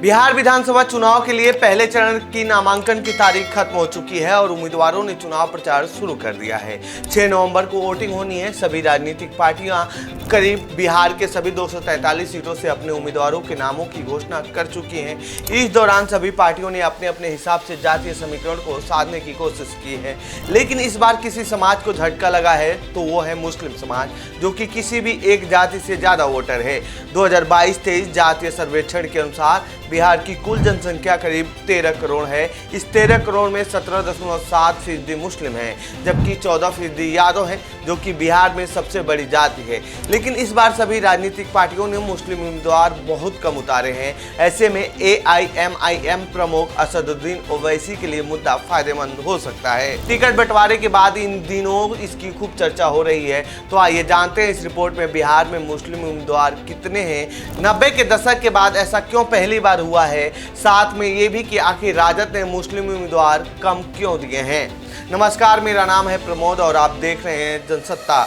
बिहार विधानसभा चुनाव के लिए पहले चरण की नामांकन की तारीख खत्म हो चुकी है और उम्मीदवारों ने चुनाव प्रचार शुरू कर दिया है। 6 नवंबर को वोटिंग होनी है। सभी राजनीतिक पार्टियां करीब बिहार के सभी 243 सीटों से अपने उम्मीदवारों के नामों की घोषणा कर चुकी हैं। इस दौरान सभी पार्टियों ने अपने अपने हिसाब से जातीय समीकरण को साधने की कोशिश की है, लेकिन इस बार किसी समाज को झटका लगा है तो वो है मुस्लिम समाज, जो कि किसी भी एक जाति से ज्यादा वोटर है। 2022-23 जातीय सर्वेक्षण के अनुसार बिहार की कुल जनसंख्या करीब 13 करोड़ है। इस 13 करोड़ में 17.7% मुस्लिम हैं, जबकि 14% यादव हैं, जो कि बिहार में सबसे बड़ी जाति है। लेकिन इस बार सभी राजनीतिक पार्टियों ने मुस्लिम उम्मीदवार बहुत कम उतारे हैं। ऐसे में AIMIM प्रमुख असदुद्दीन ओवैसी के लिए मुद्दा फायदेमंद हो सकता है। टिकट बंटवारे के बाद इन दिनों इसकी खूब चर्चा हो रही है। तो आइए जानते हैं इस रिपोर्ट में बिहार में मुस्लिम उम्मीदवार कितने हैं, 90 के दशक के बाद ऐसा क्यों पहली बार हुआ है, साथ में ये भी कि आखिर राजद ने मुस्लिम उम्मीदवार कम क्यों दिए हैं। नमस्कार, मेरा नाम है प्रमोद और आप देख रहे हैं जनसत्ता।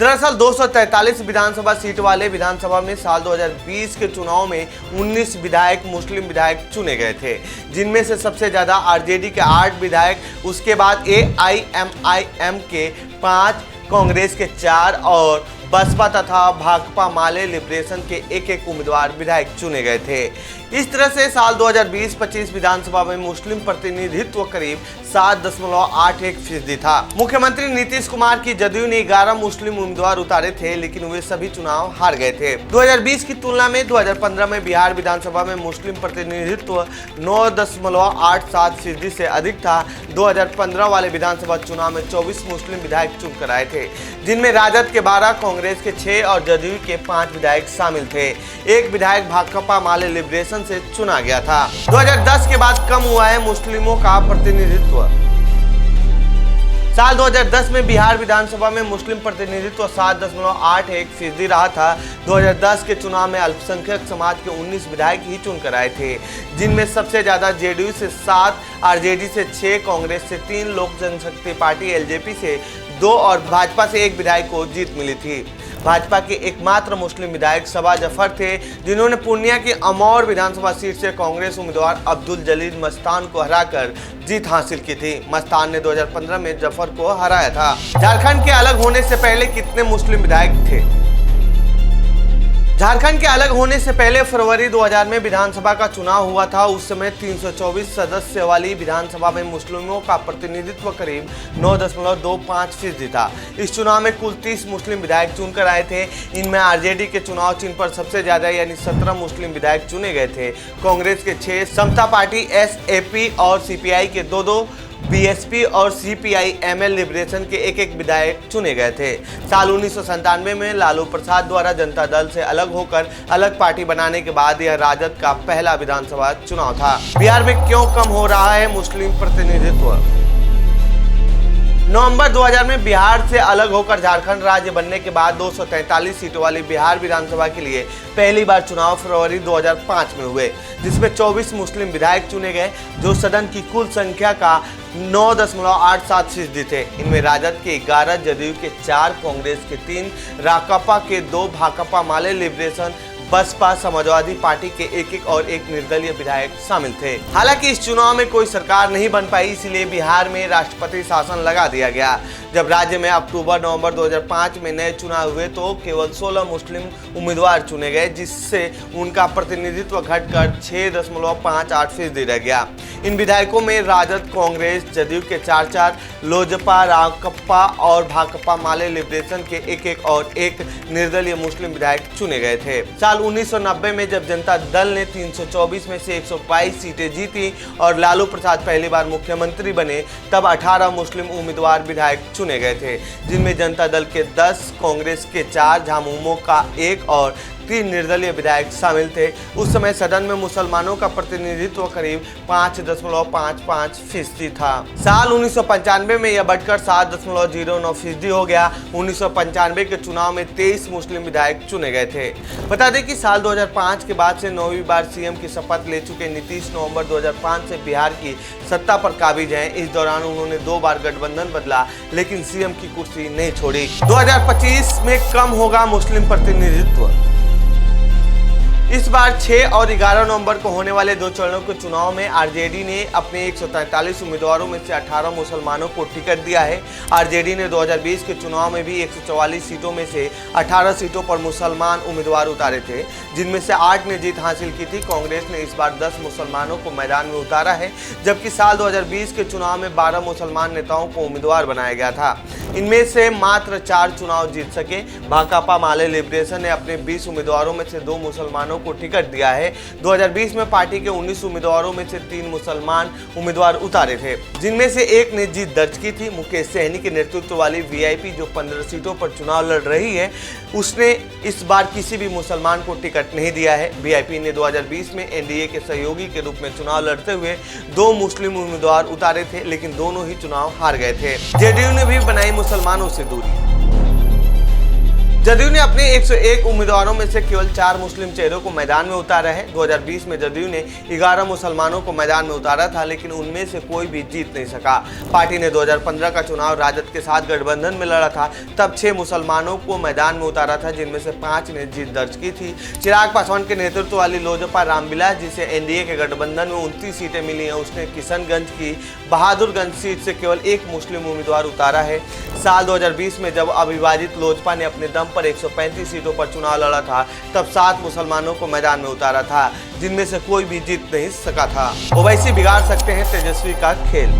दरअसल 243 विधानसभा सीट वाले विधानसभा में साल 2020 के चुनाव में 19 विधायक मुस्लिम विधायक चुने गए थे, जिनमें से सबसे ज्यादा आरजेडी के 8 विधायक, उसके बाद AIMIM के 5, कांग्रेस के 4 और बसपा तथा भाकपा माले लिबरेशन के एक उम्मीदवार विधायक चुने गए थे। इस तरह से साल 2020-25 विधानसभा में मुस्लिम प्रतिनिधित्व करीब 7.81% था। मुख्यमंत्री नीतीश कुमार की जदयू ने 11 मुस्लिम उम्मीदवार उतारे थे, लेकिन वे सभी चुनाव हार गए थे। 2020 की तुलना में 2015 में बिहार विधानसभा में मुस्लिम प्रतिनिधित्व 9.87% से अधिक था। 2015 वाले विधानसभा चुनाव में 24 मुस्लिम विधायक चुनकर आए थे, जिनमें राजद के 12, कांग्रेस के 6 और जदयू के 5 विधायक शामिल थे। एक विधायक भाकपा माले लिबरेशन से चुना गया था। 2010 के बाद कम हुआ है मुस्लिमों का प्रतिनिधित्व। साल 2010 में बिहार विधानसभा में मुस्लिम प्रतिनिधित्व 7.81% रहा था। 2010 के चुनाव में अल्पसंख्यक समाज के 19 विधायक ही चुनकर आए थे, जिनमें सबसे ज्यादा जेडीयू से 7, आरजेडी से 6, कांग्रेस से 3, लोक जनशक्ति पार्टी LJP से 2 और भाजपा से 1 विधायक को जीत मिली थी। भाजपा के एकमात्र मुस्लिम विधायक सबा जफर थे, जिन्होंने पूर्णिया की अमौर विधानसभा सीट से कांग्रेस उम्मीदवार अब्दुल जलील मस्तान को हराकर जीत हासिल की थी। मस्तान ने 2015 में जफर को हराया था। झारखंड के अलग होने से पहले कितने मुस्लिम विधायक थे? झारखंड के अलग होने से पहले फरवरी 2000 में विधानसभा का चुनाव हुआ था। उस समय 324 सदस्य वाली विधानसभा में मुस्लिमों का प्रतिनिधित्व करीब 9.25% था। इस चुनाव में कुल 30 मुस्लिम विधायक चुनकर आए थे। इनमें आरजेडी के चुनाव चिन्ह पर सबसे ज्यादा यानी 17 मुस्लिम विधायक चुने गए थे। कांग्रेस के 6, समता पार्टी SAP और CPI के 2, BSP और CPI-ML लिबरेशन के एक विधायक चुने गए थे। साल 1997 में लालू प्रसाद द्वारा जनता दल से अलग होकर अलग पार्टी बनाने के बाद यह राजद का पहला विधानसभा चुनाव था। बिहार में क्यों कम हो रहा है मुस्लिम प्रतिनिधित्व? नवंबर 2000 में बिहार से अलग होकर झारखंड राज्य बनने के बाद 243 सीटों वाली बिहार विधानसभा के लिए पहली बार चुनाव फरवरी 2005 में हुए, जिसमें 24 मुस्लिम विधायक चुने गए, जो सदन की कुल संख्या का 9.87% थे। इनमें राजद के 11, जदयू के 4, कांग्रेस के 3, राकापा के 2, भाकपा माले लिबरेशन, बसपा, समाजवादी पार्टी के एक और एक निर्दलीय विधायक शामिल थे। हालांकि इस चुनाव में कोई सरकार नहीं बन पाई, इसलिए बिहार में राष्ट्रपति शासन लगा दिया गया। जब राज्य में अक्टूबर-नवंबर 2005 में नए चुनाव हुए तो केवल 16 मुस्लिम उम्मीदवार चुने गए, जिससे उनका प्रतिनिधित्व घटकर 6.58% रह गया। इन विधायकों में राजद, कांग्रेस, जदयू के 4, लोजपा, राकापा और भाकपा माले लिबरेशन के एक और एक निर्दलीय मुस्लिम विधायक चुने गए थे। साल 1990 में जब जनता दल ने 324 में से 122 सीटें जीती और लालू प्रसाद पहली बार मुख्यमंत्री बने, तब 18 मुस्लिम उम्मीदवार विधायक चुने गए थे, जिनमें जनता दल के 10, कांग्रेस के 4, झामुमो का 1 और 3 निर्दलीय विधायक शामिल थे। उस समय सदन में मुसलमानों का प्रतिनिधित्व करीब 5.55% था। साल 1995 में यह बढ़कर 7.09% हो गया। 1995 के चुनाव में 23 मुस्लिम विधायक चुने गए थे। बता दें कि साल 2005 के बाद से 9वीं बार सीएम की शपथ ले चुके नीतीश नवंबर 2005 से बिहार की सत्ता पर काबिज हैं। इस दौरान उन्होंने 2 बार गठबंधन बदला, लेकिन सीएम की कुर्सी नहीं छोड़ी। 2025 में कम होगा मुस्लिम प्रतिनिधित्व। इस बार 6 और 11 नवंबर को होने वाले 2 चरणों के चुनाव में आरजेडी ने अपने 143 उम्मीदवारों में से 18 मुसलमानों को टिकट दिया है। आरजेडी ने 2020 के चुनाव में भी 144 सीटों में से 18 सीटों पर मुसलमान उम्मीदवार उतारे थे, जिनमें से 8 ने जीत हासिल की थी। कांग्रेस ने इस बार 10 मुसलमानों को मैदान में उतारा है, जबकि साल 2020 के चुनाव में 12 मुसलमान नेताओं को उम्मीदवार बनाया गया था। इनमें से मात्र 4 चुनाव जीत सके। भाकपा माले लिबरेशन ने अपने 20 उम्मीदवारों में से 2 मुसलमानों को टिकट दिया है। 2020 में पार्टी के 19 उम्मीदवारों में से 3 मुसलमान उम्मीदवार उतारे थे, जिनमें से एक ने जीत दर्ज की थी। मुकेश सहनी के नेतृत्व वाली वीआईपी जो 15 सीटों पर चुनाव लड़ रही है, उसने इस बार किसी भी मुसलमान को टिकट नहीं दिया है। वीआईपी ने 2020 में एनडीए के सहयोगी के रूप में चुनाव लड़ते हुए 2 मुस्लिम उम्मीदवार उतारे थे, लेकिन दोनों ही चुनाव हार गए थे। जेडीयू ने भी बनाई मुसलमानों से दूरी। जदयू ने अपने 101 उम्मीदवारों में से केवल 4 मुस्लिम चेहरों को मैदान में उतारा है। 2020 में जदयू ने 11 मुसलमानों को मैदान में उतारा था, लेकिन उनमें से कोई भी जीत नहीं सका। पार्टी ने 2015 का चुनाव राजद के साथ गठबंधन में लड़ा था, तब 6 मुसलमानों को मैदान में उतारा था, जिनमें से 5 ने जीत दर्ज की थी। चिराग पासवान के नेतृत्व वाली लोजपा रामविलास, जिसे एनडीए के गठबंधन में 29 सीटें मिली हैं, उसने किशनगंज की बहादुरगंज सीट से केवल 1 मुस्लिम उम्मीदवार उतारा है। साल 2020 में जब अविभाजित लोजपा ने अपने दम पर 135 सीटों पर चुनाव लड़ा था, तब 7 मुसलमानों को मैदान में उतारा था, जिनमें से कोई भी जीत नहीं सका था। ओवैसी बिगाड़ सकते हैं तेजस्वी का खेल।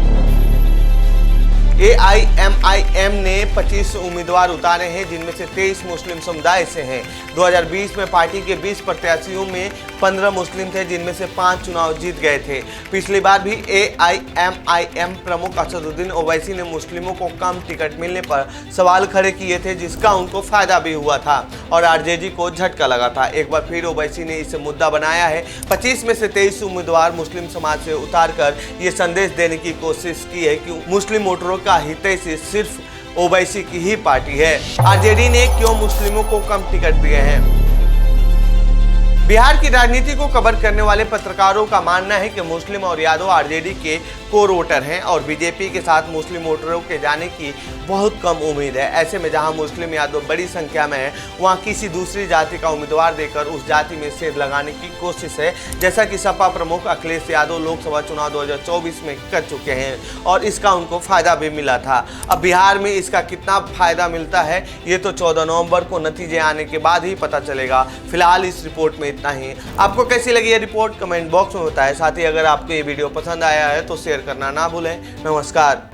एआईएमआईएम ने 25 उम्मीदवार उतारे हैं, जिनमें से 23 मुस्लिम समुदाय से हैं। 2020 में पार्टी के 20 प्रत्याशियों में 15 मुस्लिम थे, जिनमें से 5 चुनाव जीत गए थे। पिछली बार भी एआईएमआईएम प्रमुख असदुद्दीन ओवैसी ने मुस्लिमों को कम टिकट मिलने पर सवाल खड़े किए थे, जिसका उनको फायदा भी हुआ था और आरजेडी को झटका लगा था। एक बार फिर ओवैसी ने इसे मुद्दा बनाया है। 25 में से 23 उम्मीदवार मुस्लिम समाज से उतार कर ये संदेश देने की कोशिश की है कि मुस्लिम वोटरों का हितैषी सिर्फ ओवैसी की ही पार्टी है। आरजेडी ने क्यों मुस्लिमों को कम टिकट दिए हैं? बिहार की राजनीति को कवर करने वाले पत्रकारों का मानना है कि मुस्लिम और यादव आरजेडी के कोर वोटर हैं और बीजेपी के साथ मुस्लिम वोटरों के जाने की बहुत कम उम्मीद है। ऐसे में जहां मुस्लिम यादव बड़ी संख्या में है, वहां किसी दूसरी जाति का उम्मीदवार देकर उस जाति में सेध लगाने की कोशिश है, जैसा कि सपा प्रमुख अखिलेश यादव लोकसभा चुनाव 2024 में कर चुके हैं और इसका उनको फायदा भी मिला था। अब बिहार में इसका कितना फायदा मिलता है, ये तो 14 नवंबर को नतीजे आने के बाद ही पता चलेगा। फिलहाल इस रिपोर्ट में इतना ही। आपको कैसी लगी ये रिपोर्ट कमेंट बॉक्स में बताएं। साथ ही अगर आपको ये वीडियो पसंद आया है तो शेयर करना ना भूलें। नमस्कार।